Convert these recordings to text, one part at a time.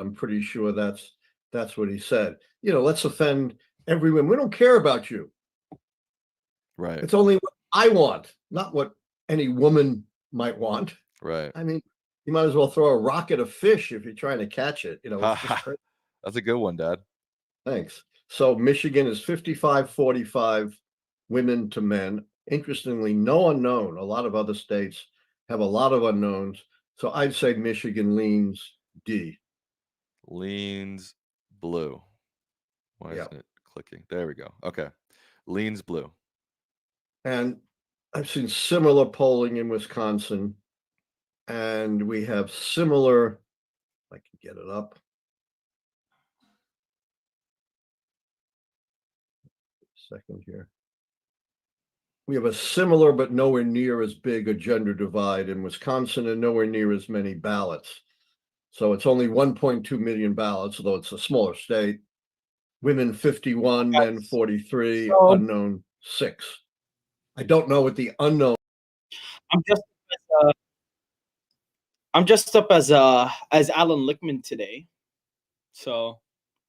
I'm pretty sure that's what he said. Let's offend everyone. We don't care about you. Right. It's only what I want, not what any woman might want. Right. I mean, you might as well throw a rock at a fish if you're trying to catch it. It's just crazy. That's a good one, Dad. Thanks. So Michigan is 55-45 women to men. Interestingly, no unknown. A lot of other states have a lot of unknowns. So I'd say Michigan leans D. Leans blue. Why isn't it clicking? There we go. Okay. Leans blue. And I've seen similar polling in Wisconsin. And we have similar, I can get it up. Second here. We have a similar but nowhere near as big a gender divide in Wisconsin and nowhere near as many ballots. So it's only 1.2 million ballots, although it's a smaller state. Women 51, men 43, unknown 6. I don't know what the unknown. I'm just up as Allan Lichtman today, so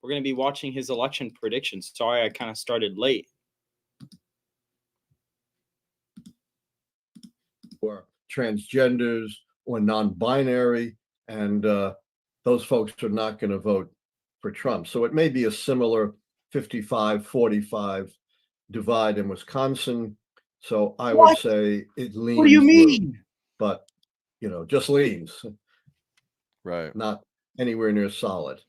we're gonna be watching his election predictions. Sorry, I kind of started late. Or transgenders or non-binary, and those folks are not going to vote for Trump. So it may be a similar 55-45 divide in Wisconsin. So I would say it leans. What do you mean? But just leans. Right. Not anywhere near solid.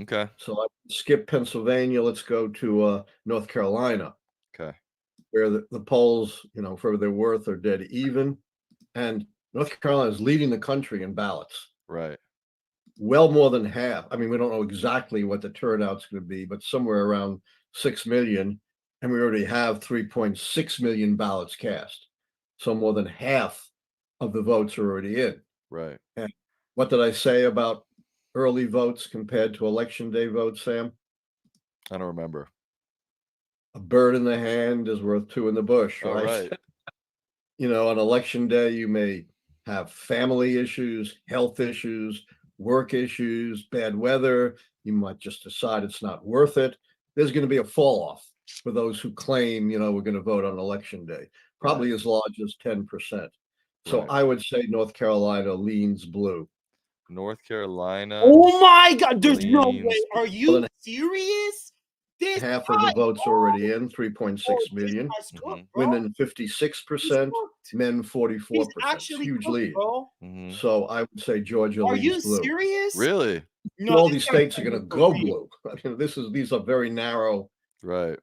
Okay. So I skip Pennsylvania. Let's go to North Carolina. Okay. Where the polls, for their worth, are dead even. And North Carolina is leading the country in ballots. Right. Well more than half. I mean, we don't know exactly what the turnout's going to be, but somewhere around 6 million. And we already have 3.6 million ballots cast. So more than half of the votes are already in. Right. And what did I say about early votes compared to election day votes, Sam? I don't remember. A bird in the hand is worth 2 in the bush, right? All right. On election day, you may have family issues, health issues, work issues, bad weather. You might just decide it's not worth it. There's going to be a fall off for those who claim, we're going to vote on election day, probably as large as 10%. So I would say North Carolina leans blue. North Carolina. Oh my God! There's no way. Are you serious? Half of the votes already in, 3.6 million. Women 56%, men 44%. Huge lead. So I would say Georgia leans blue. Are you serious? Really? No, all these states are going to go blue. I mean, these are very narrow. Right.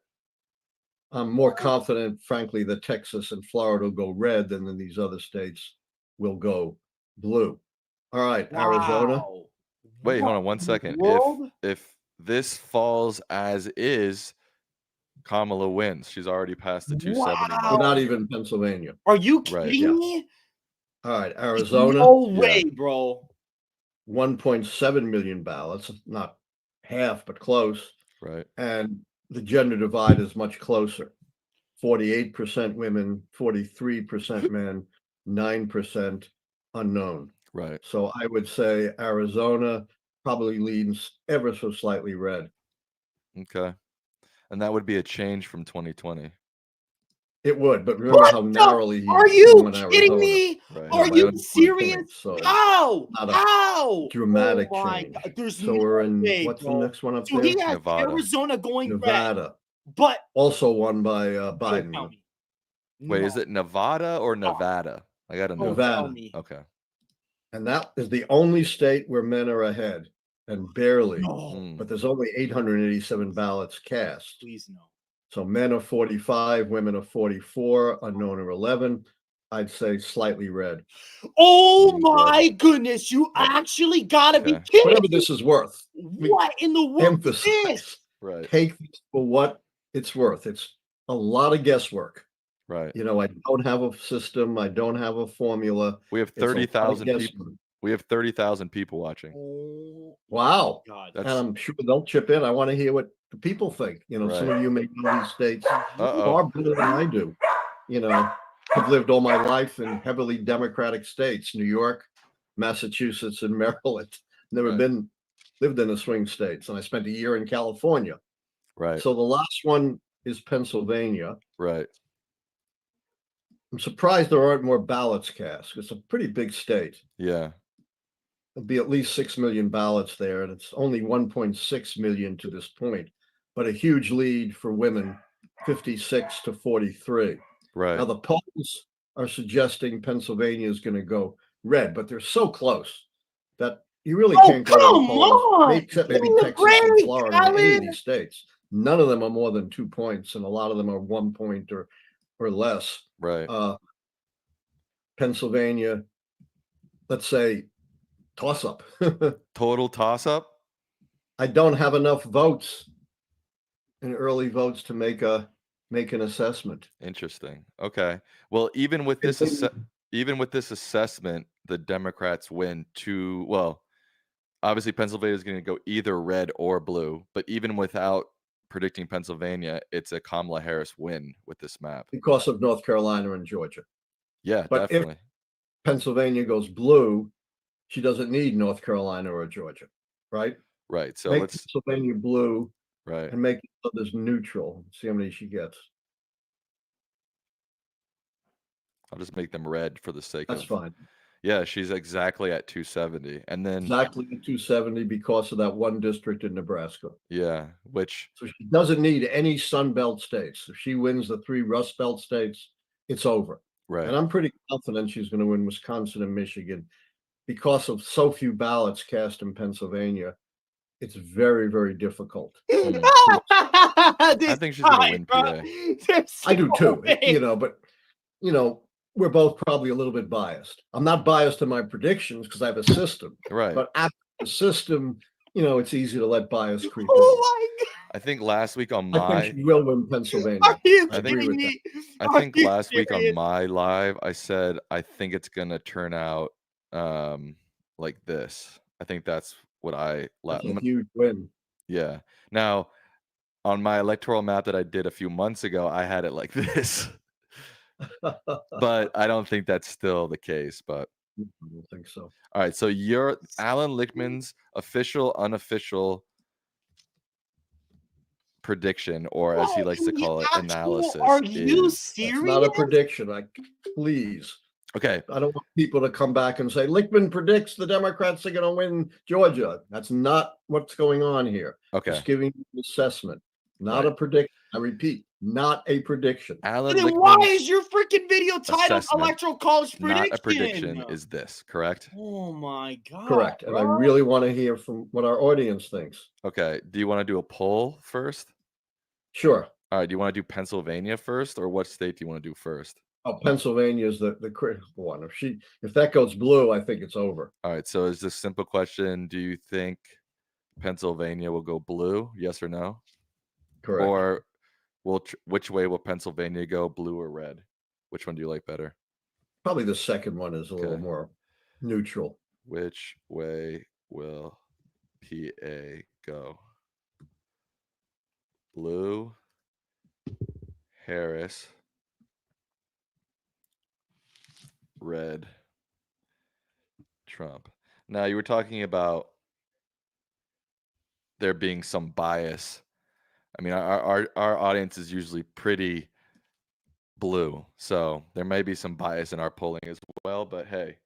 I'm more confident, frankly, that Texas and Florida will go red than these other states will go blue. All right, Arizona. Wait, hold on 1 second. If this falls as is, Kamala wins. She's already passed the 270 mark. We're not even Pennsylvania. Are you kidding me? All right, Arizona. No way, bro. 1.7 million ballots, not half, but close. Right. And the gender divide is much closer. 48% women, 43% men, 9% unknown. Right. So I would say Arizona probably leans ever so slightly red. Okay. And that would be a change from 2020. It would, but remember how narrowly he Are you won kidding Arizona. me? Right. Are you serious? So How? not a How? dramatic Oh my change. God. There's So no we're in way, what's bro. the next one up So there? he has Nevada. Arizona going Nevada. red, but Also won by Biden. County. Wait, is it Nevada or Nevada? I gotta know. Nevada. Okay. And that is the only state where men are ahead, and barely. But there's only 887 ballots cast. Please no. So men are 45, women are 44, unknown are 11. I'd say slightly red. Oh my goodness! You actually gotta be kidding. Whatever this is worth. What in the world is this? Right. Take this for what it's worth. It's a lot of guesswork. Right. I don't have a system. I don't have a formula. We have 30,000 people. We have 30,000 people watching. Wow. God. And I'm sure they'll chip in. I want to hear what the people think. Some of you may know these states far better than I do. I've lived all my life in heavily Democratic states, New York, Massachusetts, and Maryland. Never been lived in the swing states, and I spent a year in California. Right. So the last one is Pennsylvania. Right. I'm surprised there aren't more ballots cast. It's a pretty big state. Yeah. There'll be at least 6 million ballots there, and it's only 1.6 million to this point, but a huge lead for women, 56 to 43. Right. Now, the polls are suggesting Pennsylvania is going to go red, but they're so close that you really can't go to the polls, except maybe Texas and Florida, and any of these states. None of them are more than 2 points, and a lot of them are 1 point or less. Right. Pennsylvania, let's say, toss up. Total toss up. I don't have enough votes and early votes to make an assessment. Interesting. Okay. Well, even with this assessment, the Democrats win two. Well, obviously Pennsylvania is going to go either red or blue, but even without predicting Pennsylvania, it's a Kamala Harris win with this map because of North Carolina and Georgia. Yeah, but definitely. If Pennsylvania goes blue, she doesn't need North Carolina or Georgia, right? Right. So make let's Pennsylvania blue, right, and make others neutral. See how many she gets. I'll just make them red for the sake That's of. fine. Yeah, she's exactly at 270, and then exactly at 270 because of that one district in Nebraska. Yeah, which so she doesn't need any Sun Belt states. If she wins the 3 Rust Belt states, it's over. Right. And I'm pretty confident she's going to win Wisconsin and Michigan because of so few ballots cast in Pennsylvania. It's very, very difficult. I think she's going to win PA. I do too. But we're both probably a little bit biased. I'm not biased in my predictions because I have a system. Right. But after the system, it's easy to let bias creep in. Oh my God. I think last week on I think she will win Pennsylvania. I think last week on my live, I said I think it's gonna turn out like this. I think that's what That's a huge win. Yeah. Now, on my electoral map that I did a few months ago, I had it like this. But I don't think that's still the case. But I don't think so. All right. So you're Allan Lichtman's official, unofficial prediction, or as he likes to call it, analysis. Are you serious? It's not a prediction. Please. Okay. I don't want people to come back and say Lichtman predicts the Democrats are going to win Georgia. That's not what's going on here. Okay. Just giving an assessment, not a prediction. I repeat, not a prediction. Allan then why is your freaking video titled Electoral College Prediction? Not a prediction is this, correct? Oh my God. Correct. And I really want to hear from what our audience thinks. Okay. Do you want to do a poll first? Sure. All right. Do you want to do Pennsylvania first, or what state do you want to do first? Oh, Pennsylvania is the critical one. If that goes blue, I think it's over. All right. So is this simple question: do you think Pennsylvania will go blue? Yes or no? Correct. Or which way will Pennsylvania go, blue or red? Which one do you like better? Probably the second one is a little more neutral. Which way will PA go? Blue, Harris, red, Trump. Now, you were talking about there being some bias. I mean, our audience is usually pretty blue, so there may be some bias in our polling as well, but hey.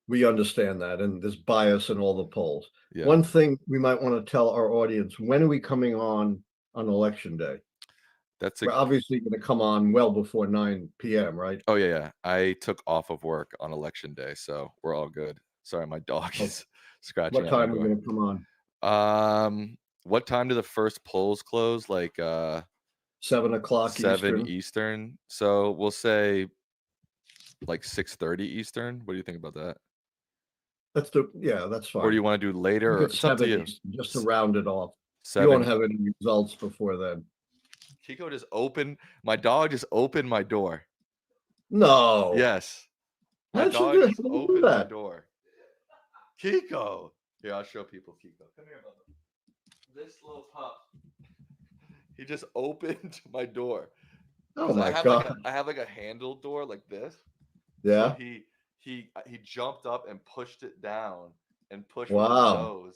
We understand that, and there's bias in all the polls. Yeah. One thing we might want to tell our audience, when are we coming on Election Day? We're obviously going to come on well before 9 p.m., right? Oh, yeah. I took off of work on Election Day, so we're all good. Sorry, my dog is scratching. What time are we going to come on? What time do the first polls close? Like 7 o'clock 7 Eastern. So we'll say like 6:30 Eastern. What do you think about that? That's fine. Or do you want to do later? It's up to you. Just to round it off. 7. You won't have any results before then. Kiko my dog just opened my door. No. Yes. My dog just opened my door. Kiko. Here, I'll show people Kiko. Come here, Bubba. This little pup. He just opened my door. Oh my God. I have like a handle door like this. Yeah. So he jumped up and pushed it down and pushed my nose,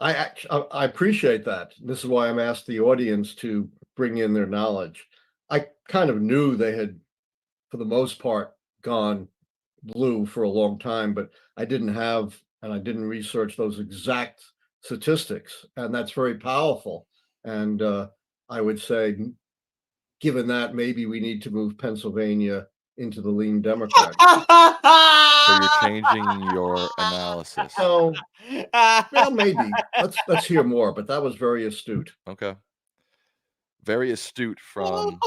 I appreciate that. This is why I'm asked the audience to bring in their knowledge. I kind of knew they had, for the most part, gone blue for a long time, but I didn't have, and I didn't research those exact statistics, and that's very powerful. And I would say, given that, maybe we need to move Pennsylvania into the lean Democrat. So you're changing your analysis. So, well, maybe let's hear more. But that was very astute. Okay. Very astute from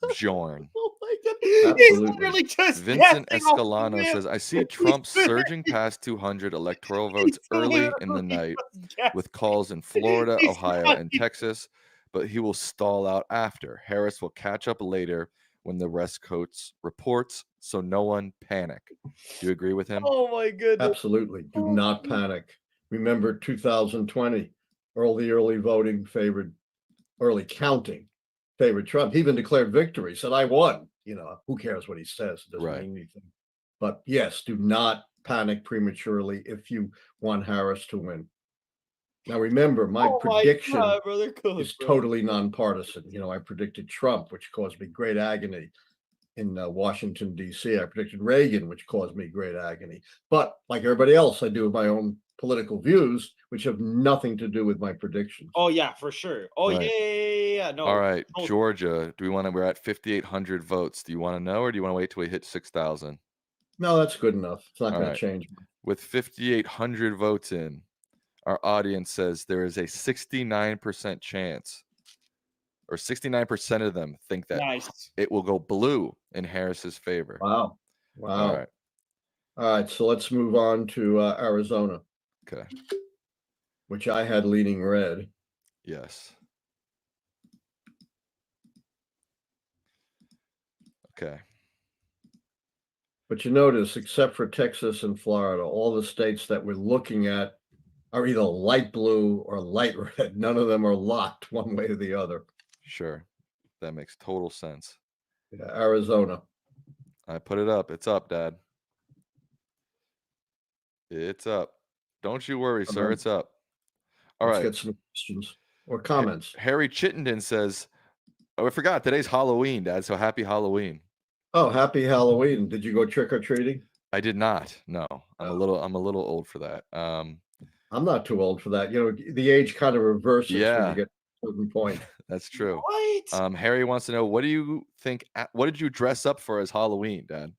Bjorn. Oh my God. He's Absolutely. literally just Vincent guessing off the Escalano whim. says, I see Trump surging past 200 electoral votes He's early in the literally night just guessing. with calls in Florida, He's Ohio, not and even- Texas, but he will stall out after. Harris will catch up later when the rest coats reports, so no one panic. Do you agree with him? Oh my goodness. Absolutely. Do not panic. Remember 2020, early voting favored, early counting favored Trump. He even declared victory, said, I won. You know, who cares what he says? It doesn't Right. mean anything. But yes, do not panic prematurely if you want Harris to win. Now, remember, my prediction God, brother Cook, is bro. totally nonpartisan. You know, I predicted Trump, which caused me great agony in Washington, D.C. I predicted Reagan, which caused me great agony. But like everybody else, I do have my own political views, which have nothing to do with my predictions. Oh yeah, for sure. Oh Right. yeah. No. All right, totally. Georgia. Do we want to? We're at 5,800 votes. Do you want to know, or do you want to wait till we hit 6,000? No, that's good enough. It's not All going to right. change. With 5,800 votes in, our audience says there is a 69% chance, or 69% of them think that Nice. it will go blue in Harris's favor. Wow. All right. All right. So let's move on to Arizona, Okay. which I had leaning red. Yes. Okay. But you notice, except for Texas and Florida, all the states that we're looking at are either light blue or light red. None of them are locked one way or the other. Sure. That makes total sense. Yeah, Arizona. I put it up. It's up, Dad. It's up. Don't you worry, sir. right. It's up. All Let's right. get some questions or comments. Harry Chittenden says, oh, I forgot. Today's Halloween, Dad. So happy Halloween. Oh, happy Halloween. Did you go trick or treating? I did not. No. I'm a little old for that. I'm not too old for that. You know, the age kind of reverses when Yeah. you get to a certain point. That's true. What? Harry wants to know, what do you think? What did you dress up for as Halloween, Dad?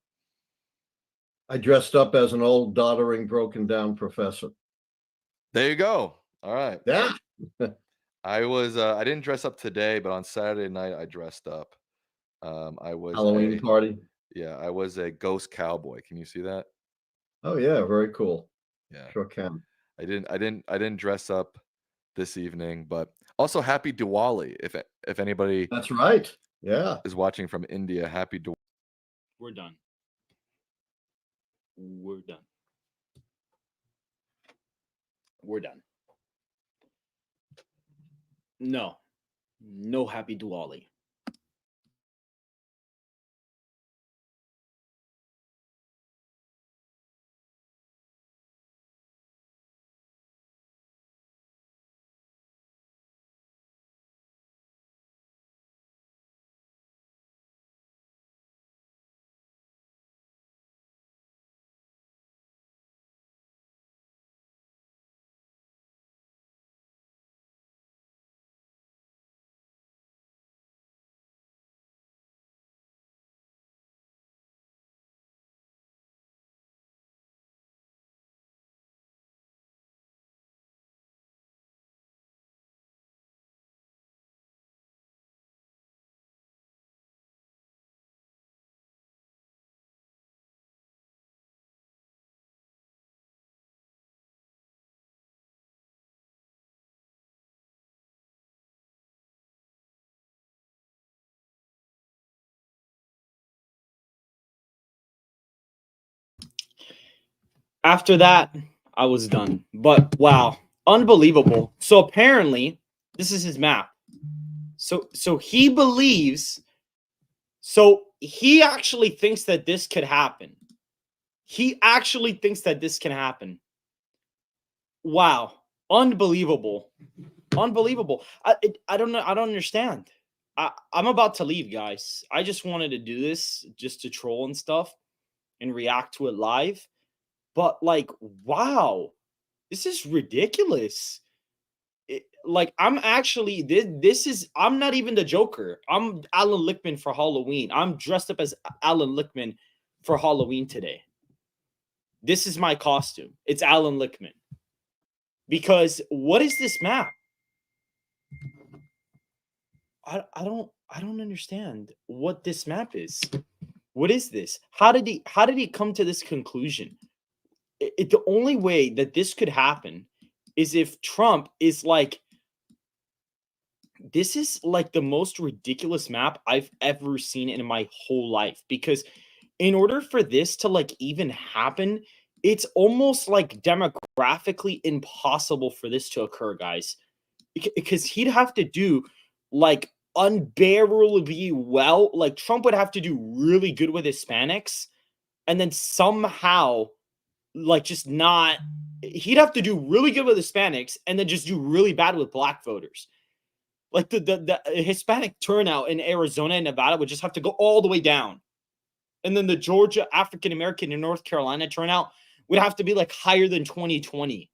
I dressed up as an old, doddering, broken down professor. There you go. All right. Yeah. I was. I didn't dress up today, but on Saturday night I dressed up. I was Halloween party. Yeah, I was a ghost cowboy. Can you see that? Oh yeah, very cool. Yeah. Sure can. I didn't dress up this evening, but also happy Diwali. If anybody That's right. Yeah. is watching from India, happy Diwali. We're done. We're done. We're done. No. No happy Diwali. After that, I was done. But wow, unbelievable. So apparently, this is his map. So he believes. So he actually thinks that this could happen. He actually thinks that this can happen. Wow. Unbelievable. Unbelievable. I don't know. I don't understand. I'm about to leave, guys. I just wanted to do this just to troll and stuff and react to it live. But like, wow, this is ridiculous. Like, I'm actually this is I'm not even the Joker. I'm Alan Lichtman for Halloween. I'm dressed up as Alan Lichtman for Halloween today. This is my costume. It's Alan Lichtman. Because what is this map? I don't understand what this map is. What is this? How did he come to this conclusion? The only way that this could happen is if Trump is like, this is like the most ridiculous map I've ever seen in my whole life. Because in order for this to like even happen, it's almost like demographically impossible for this to occur, guys. Because he'd have to do like unbearably well. Like, Trump would have to do really good with Hispanics, and then somehow like just not, he'd have to do really good with Hispanics and then just do really bad with black voters. Like the Hispanic turnout in Arizona and Nevada would just have to go all the way down. And then the Georgia African American and North Carolina turnout would have to be like higher than 2020.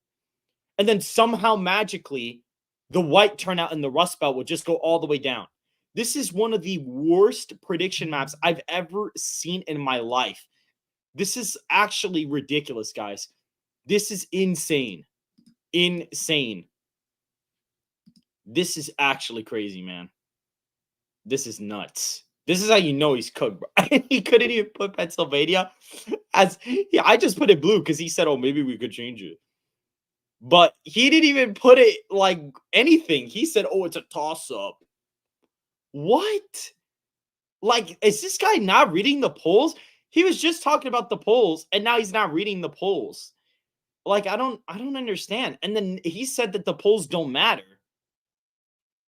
And then somehow magically the white turnout in the Rust Belt would just go all the way down. This is one of the worst prediction maps I've ever seen in my life. This is actually ridiculous, guys. This is insane. Insane. This is actually crazy, man. This is nuts. This is how you know he's cooked, bro. He couldn't even put Pennsylvania as, yeah, I just put it blue because he said, oh, maybe we could change it. But he didn't even put it like anything. He said, oh, it's a toss-up. What? Like, is this guy not reading the polls? He was just talking about the polls, and now he's not reading the polls. Like, I don't understand. And then he said that the polls don't matter.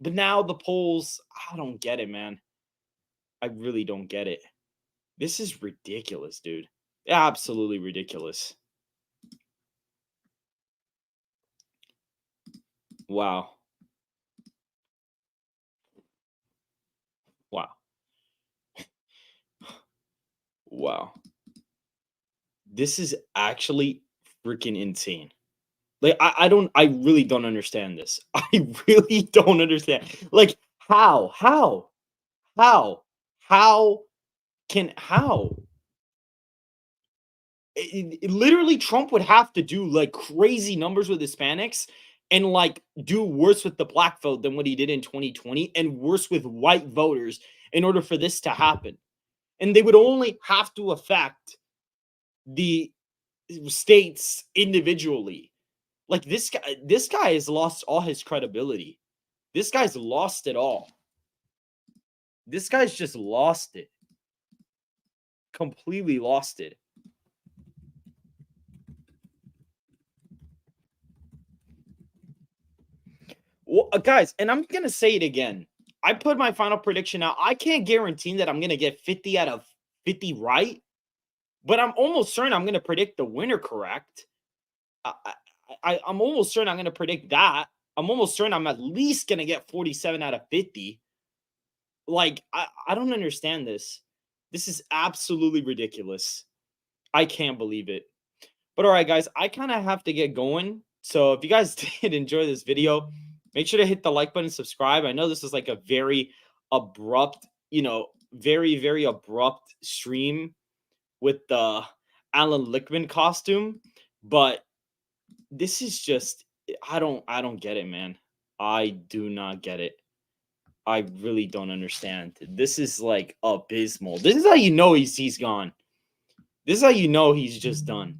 But now the polls, I don't get it, man. I really don't get it. This is ridiculous, dude. Absolutely ridiculous. Wow. Wow. Wow. This is actually freaking insane. Like, I really don't understand this. I really don't understand. Like, how? Literally, Trump would have to do like crazy numbers with Hispanics and like do worse with the black vote than what he did in 2020 and worse with white voters in order for this to happen. And they would only have to affect the states individually. Like, this guy has lost all his credibility. This guy's lost it all. This guy's just lost it. Completely lost it. Well, guys, and I'm going to say it again. I put my final prediction out. I can't guarantee that I'm going to get 50 out of 50 right, but I'm almost certain I'm going to predict the winner correct. I'm almost certain I'm going to predict that. I'm almost certain I'm at least going to get 47 out of 50. Like, I don't understand this. This is absolutely ridiculous. I can't believe it. But all right, guys, I kind of have to get going. So if you guys did enjoy this video, make sure to hit the like button, subscribe. I know this is like a very abrupt, very, very abrupt stream with the Alan Lichtman costume, but this is just, I don't get it, man. I do not get it. I really don't understand. This is like abysmal. This is how you know he's gone. This is how you know he's just done.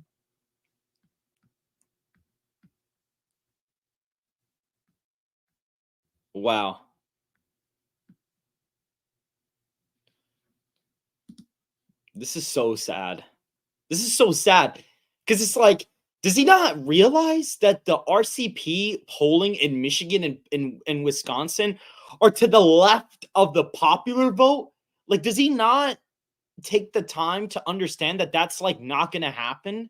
Wow. This is so sad. This is so sad. Because it's like, does he not realize that the RCP polling in Michigan and Wisconsin are to the left of the popular vote? Like, does he not take the time to understand that that's like not going to happen?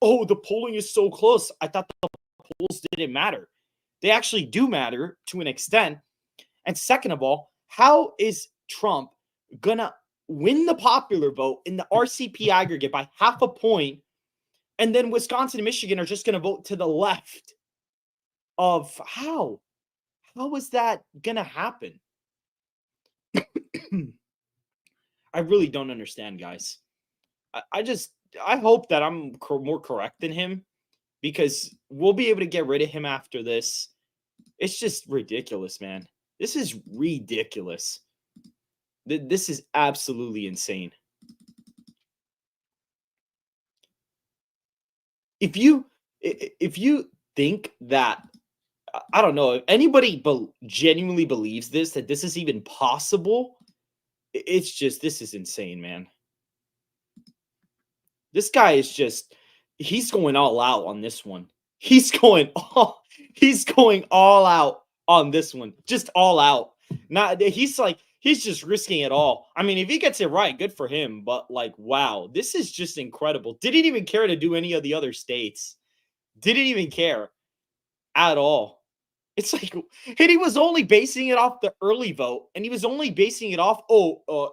Oh, the polling is so close. I thought the polls didn't matter. They actually do matter to an extent. And second of all, how is Trump gonna win the popular vote in the RCP aggregate by half a point, and then Wisconsin and Michigan are just gonna vote to the left of how? How is that gonna happen? I really don't understand, guys. I hope that I'm more correct than him, because we'll be able to get rid of him after this. It's just ridiculous, man. This is ridiculous. This is absolutely insane. If you think that, I don't know, if anybody genuinely believes this, that this is even possible, it's just, this is insane, man. This guy is just, he's going all out on this one. He's going all out on this one. Just all out. Not, he's just risking it all. I mean, if he gets it right, good for him. But like, wow, this is just incredible. Didn't even care to do any of the other states. Didn't even care at all. It's like, and he was only basing it off the early vote. And he was only basing it off,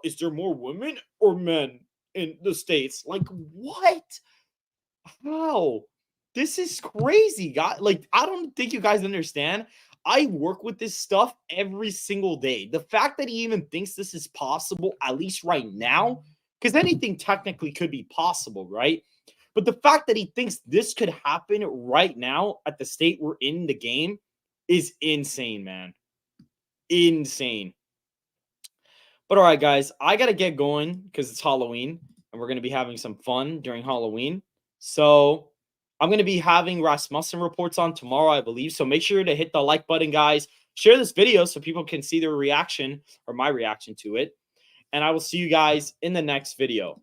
is there more women or men in the states? Like, what? How? This is crazy, guys. Like, I don't think you guys understand. I work with this stuff every single day. The fact that he even thinks this is possible, at least right now, because anything technically could be possible, right? But the fact that he thinks this could happen right now at the state we're in the game is insane, man. Insane. But all right, guys, I got to get going because it's Halloween and we're going to be having some fun during Halloween. So I'm going to be having Rasmussen reports on tomorrow, I believe. So make sure to hit the like button, guys. Share this video so people can see their reaction or my reaction to it. And I will see you guys in the next video.